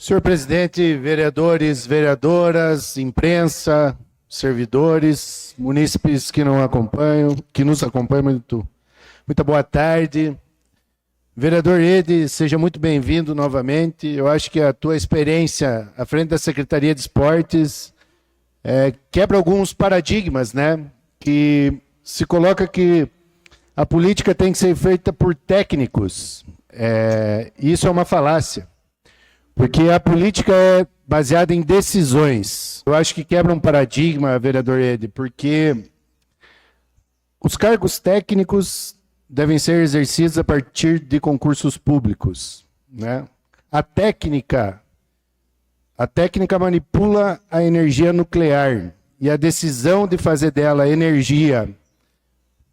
Senhor presidente, vereadores, vereadoras, imprensa, servidores, munícipes que nos acompanham, muita boa tarde. Vereador Ede, seja muito bem-vindo novamente. Eu acho que a tua experiência à frente da Secretaria de Esportes quebra alguns paradigmas, né? Que se coloca que a política tem que ser feita por técnicos. Isso é uma falácia, porque a política é baseada em decisões. Eu acho que quebra um paradigma, vereador Ede, porque os cargos técnicos devem ser exercidos a partir de concursos públicos, né? A técnica manipula a energia nuclear e a decisão de fazer dela energia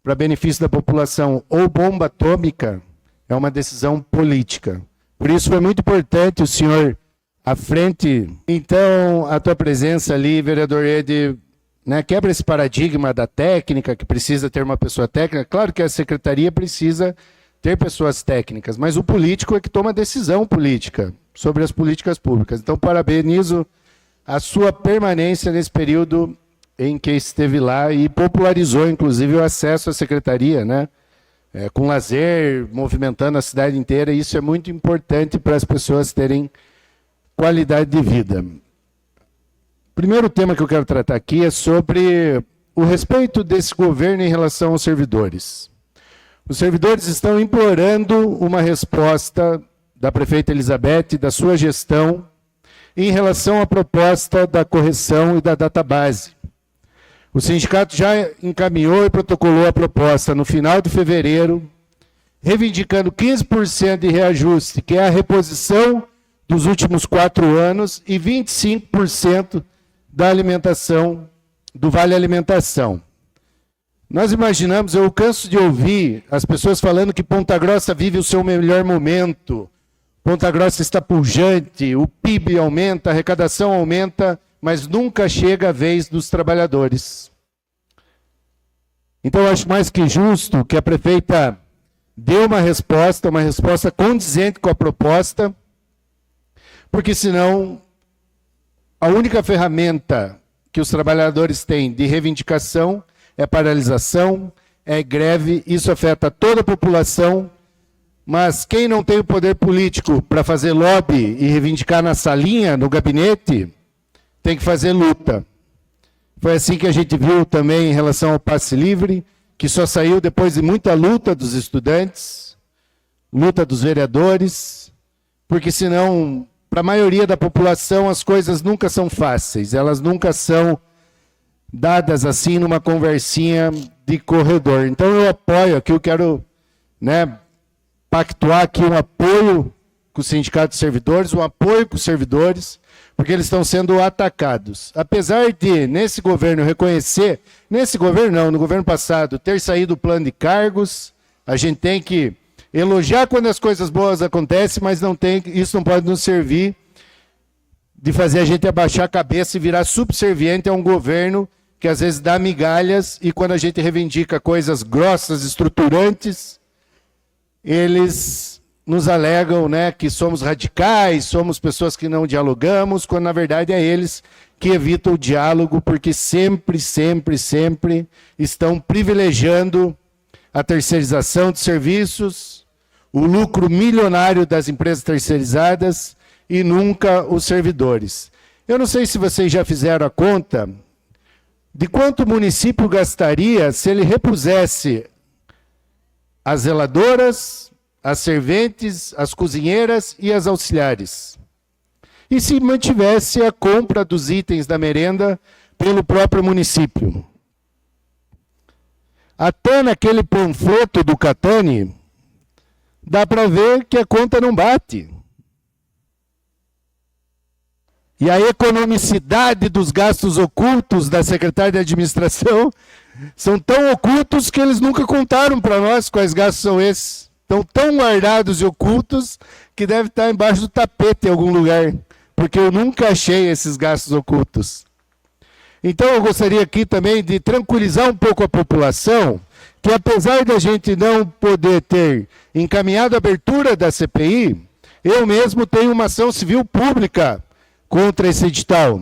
para benefício da população ou bomba atômica é uma decisão política. Por isso foi muito importante o senhor à frente. Então, a tua presença ali, vereador Ede, né, quebra esse paradigma da técnica, que precisa ter uma pessoa técnica. Claro que a secretaria precisa ter pessoas técnicas, mas o político é que toma decisão política sobre as políticas públicas. Então, parabenizo a sua permanência nesse período em que esteve lá e popularizou, inclusive, o acesso à secretaria, né? Com lazer, movimentando a cidade inteira. Isso é muito importante para as pessoas terem qualidade de vida. O primeiro tema que eu quero tratar aqui é sobre o respeito desse governo em relação aos servidores. Os servidores estão implorando uma resposta da prefeita Elizabeth, da sua gestão, em relação à proposta da correção e da database. O sindicato já encaminhou e protocolou a proposta no final de fevereiro, reivindicando 15% de reajuste, que é a reposição dos últimos 4 anos, e 25% da alimentação, do Vale Alimentação. Nós imaginamos, eu canso de ouvir as pessoas falando que Ponta Grossa vive o seu melhor momento, Ponta Grossa está pujante, o PIB aumenta, a arrecadação aumenta, mas nunca chega a vez dos trabalhadores. Então, eu acho mais que justo que a prefeita dê uma resposta condizente com a proposta, porque senão a única ferramenta que os trabalhadores têm de reivindicação é paralisação, é greve, isso afeta toda a população, mas quem não tem o poder político para fazer lobby e reivindicar na salinha, no gabinete, tem que fazer luta. Foi assim que a gente viu também em relação ao passe livre, que só saiu depois de muita luta dos estudantes, luta dos vereadores, porque senão, para a maioria da população, as coisas nunca são fáceis, elas nunca são dadas assim numa conversinha de corredor. Então eu apoio aqui, eu quero, né, pactuar aqui um apoio com o Sindicato de Servidores, um apoio com os servidores, porque eles estão sendo atacados. Apesar de, nesse governo, reconhecer, nesse governo não, no governo passado, ter saído o plano de cargos, a gente tem que elogiar quando as coisas boas acontecem, mas isso não pode nos servir de fazer a gente abaixar a cabeça e virar subserviente a um governo que às vezes dá migalhas e quando a gente reivindica coisas grossas, estruturantes, eles nos alegam, né, que somos radicais, somos pessoas que não dialogamos, quando na verdade é eles que evitam o diálogo, porque sempre estão privilegiando a terceirização de serviços, o lucro milionário das empresas terceirizadas e nunca os servidores. Eu não sei se vocês já fizeram a conta de quanto o município gastaria se ele repusesse as zeladoras, as serventes, as cozinheiras e as auxiliares. E se mantivesse a compra dos itens da merenda pelo próprio município. Até naquele panfleto do Catani, dá para ver que a conta não bate. E a economicidade dos gastos ocultos da secretária de administração são tão ocultos que eles nunca contaram para nós quais gastos são esses. Estão tão guardados e ocultos que deve estar embaixo do tapete em algum lugar, porque eu nunca achei esses gastos ocultos. Então eu gostaria aqui também de tranquilizar um pouco a população, que apesar da gente não poder ter encaminhado a abertura da CPI, Eu mesmo tenho uma ação civil pública contra esse edital.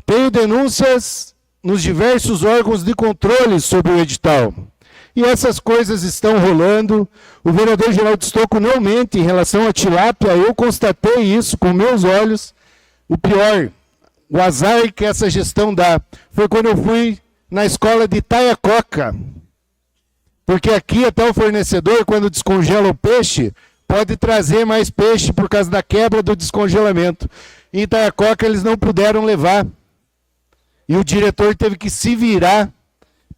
Tenho denúncias nos diversos órgãos de controle sobre o edital. E essas coisas estão rolando. O vereador Geraldo Stocco não mente em relação à tilápia. Eu constatei isso com meus olhos. O pior, o azar que essa gestão dá, foi quando eu fui na escola de Itaiacoca. Porque aqui até o fornecedor, quando descongela o peixe, pode trazer mais peixe por causa da quebra do descongelamento. Em Itaiacoca eles não puderam levar. E o diretor teve que se virar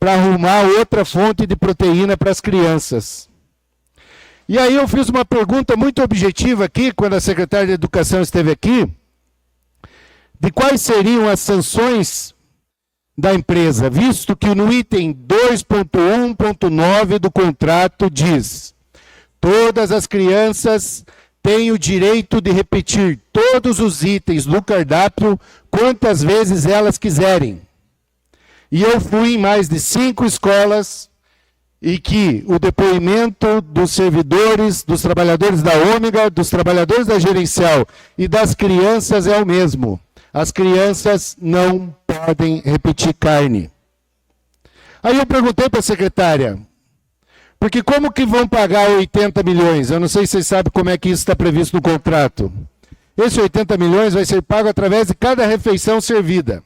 para arrumar outra fonte de proteína para as crianças. E aí eu fiz uma pergunta muito objetiva aqui, quando a secretária de Educação esteve aqui, de quais seriam as sanções da empresa, visto que no item 2.1.9 do contrato diz: todas as crianças têm o direito de repetir todos os itens do cardápio quantas vezes elas quiserem. E eu fui em mais de 5 escolas e que o depoimento dos servidores, dos trabalhadores da Ômega, dos trabalhadores da Gerencial e das crianças é o mesmo. As crianças não podem repetir carne. Aí eu perguntei para a secretária, porque como que vão pagar 80 milhões? Eu não sei se vocês sabem como é que isso está previsto no contrato. Esse 80 milhões vai ser pago através de cada refeição servida.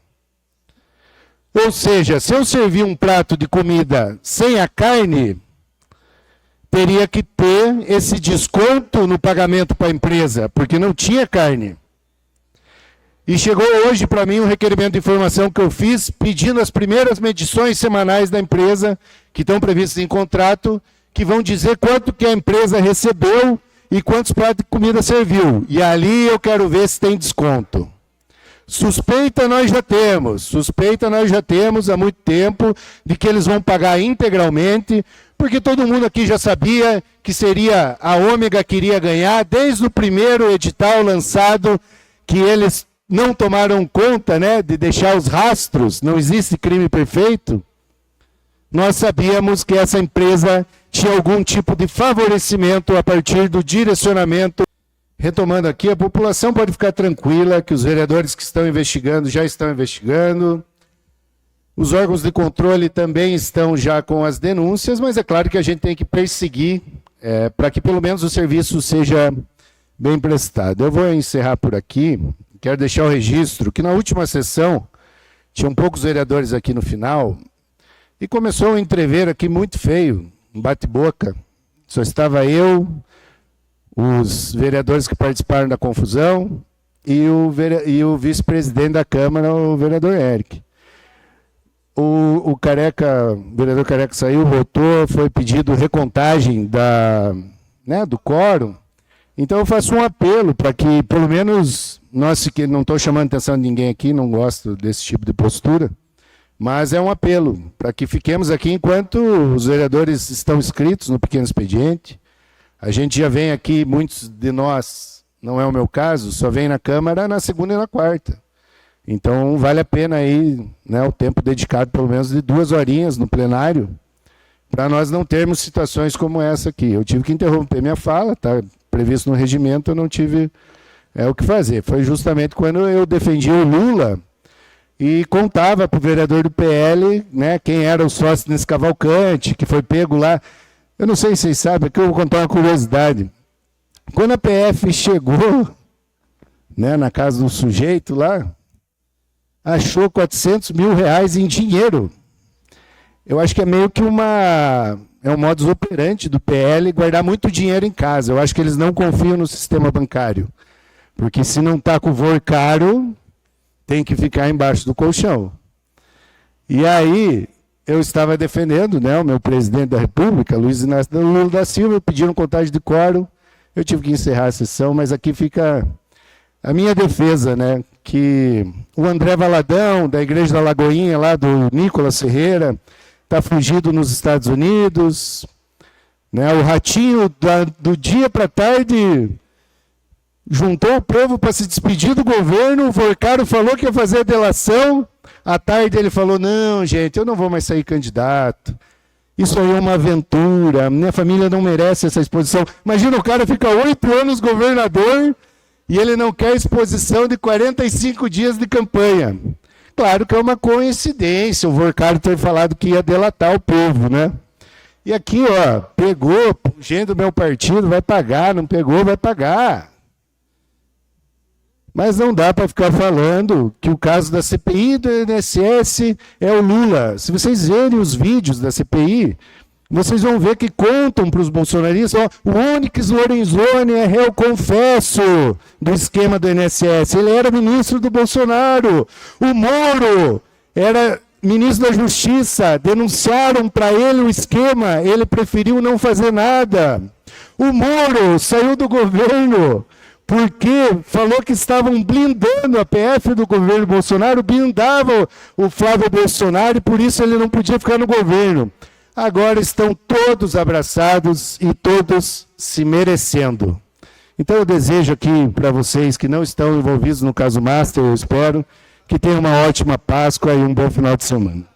Ou seja, se eu servir um prato de comida sem a carne, teria que ter esse desconto no pagamento para a empresa, porque não tinha carne. E chegou hoje para mim um requerimento de informação que eu fiz, pedindo as primeiras medições semanais da empresa, que estão previstas em contrato, que vão dizer quanto que a empresa recebeu e quantos pratos de comida serviu. E ali eu quero ver se tem desconto. Suspeita nós já temos há muito tempo de que eles vão pagar integralmente, porque todo mundo aqui já sabia que seria a Ômega que iria ganhar, desde o primeiro edital lançado, que eles não tomaram conta, né, de deixar os rastros, não existe crime perfeito. Nós sabíamos que essa empresa tinha algum tipo de favorecimento a partir do direcionamento. Retomando aqui, a população pode ficar tranquila que os vereadores que estão investigando já estão investigando. Os órgãos de controle também estão já com as denúncias, mas é claro que a gente tem que perseguir para que pelo menos o serviço seja bem prestado. Eu vou encerrar por aqui. Quero deixar o registro que na última sessão tinham poucos vereadores aqui no final e começou um entrever aqui muito feio, um bate-boca. Só estava eu, os vereadores que participaram da confusão e o vice-presidente da Câmara, o vereador Eric. O vereador Careca saiu, voltou, foi pedido recontagem do quórum. Então eu faço um apelo para que, pelo menos, nós que não estou chamando a atenção de ninguém aqui, não gosto desse tipo de postura, mas é um apelo para que fiquemos aqui enquanto os vereadores estão inscritos no pequeno expediente. A gente já vem aqui, muitos de nós, não é o meu caso, só vem na Câmara na segunda e na quarta. Então vale a pena aí, né, o tempo dedicado pelo menos de 2 horinhas no plenário, para nós não termos situações como essa aqui. Eu tive que interromper minha fala, está previsto no regimento, eu não tive o que fazer. Foi justamente quando eu defendi o Lula e contava para o vereador do PL, né, quem era o sócio nesse Cavalcante, que foi pego lá. Eu não sei se vocês sabem, aqui eu vou contar uma curiosidade. Quando a PF chegou, né, na casa do sujeito lá, achou 400 mil reais em dinheiro. Eu acho que é meio que um modus operandi do PL guardar muito dinheiro em casa. Eu acho que eles não confiam no sistema bancário. Porque se não está com o VOR caro, tem que ficar embaixo do colchão. E aí, eu estava defendendo, né, o meu presidente da República, Luiz Inácio Lula da Silva, pediram contagem de quórum, eu tive que encerrar a sessão, mas aqui fica a minha defesa, né, que o André Valadão, da Igreja da Lagoinha, lá do Nicolas Ferreira, está fugido nos Estados Unidos, né, o Ratinho, do dia para a tarde, juntou o povo para se despedir do governo, o Vorcaro falou que ia fazer a delação, à tarde ele falou, não, gente, eu não vou mais sair candidato. Isso aí é uma aventura, minha família não merece essa exposição. Imagina o cara fica 8 anos governador e ele não quer exposição de 45 dias de campanha. Claro que é uma coincidência o Vorcari ter falado que ia delatar o povo, né? E aqui, ó, pegou, gente do meu partido vai pagar, não pegou, vai pagar. Mas não dá para ficar falando que o caso da CPI do INSS é o Lula. Se vocês verem os vídeos da CPI, vocês vão ver que contam para os bolsonaristas, ó, o Onyx Lorenzoni é réu confesso do esquema do INSS. Ele era ministro do Bolsonaro. O Moro era ministro da Justiça. Denunciaram para ele o esquema. Ele preferiu não fazer nada. O Moro saiu do governo porque falou que estavam blindando a PF do governo Bolsonaro, blindavam o Flávio Bolsonaro e por isso ele não podia ficar no governo. Agora estão todos abraçados e todos se merecendo. Então eu desejo aqui para vocês que não estão envolvidos no caso Master, eu espero que tenham uma ótima Páscoa e um bom final de semana.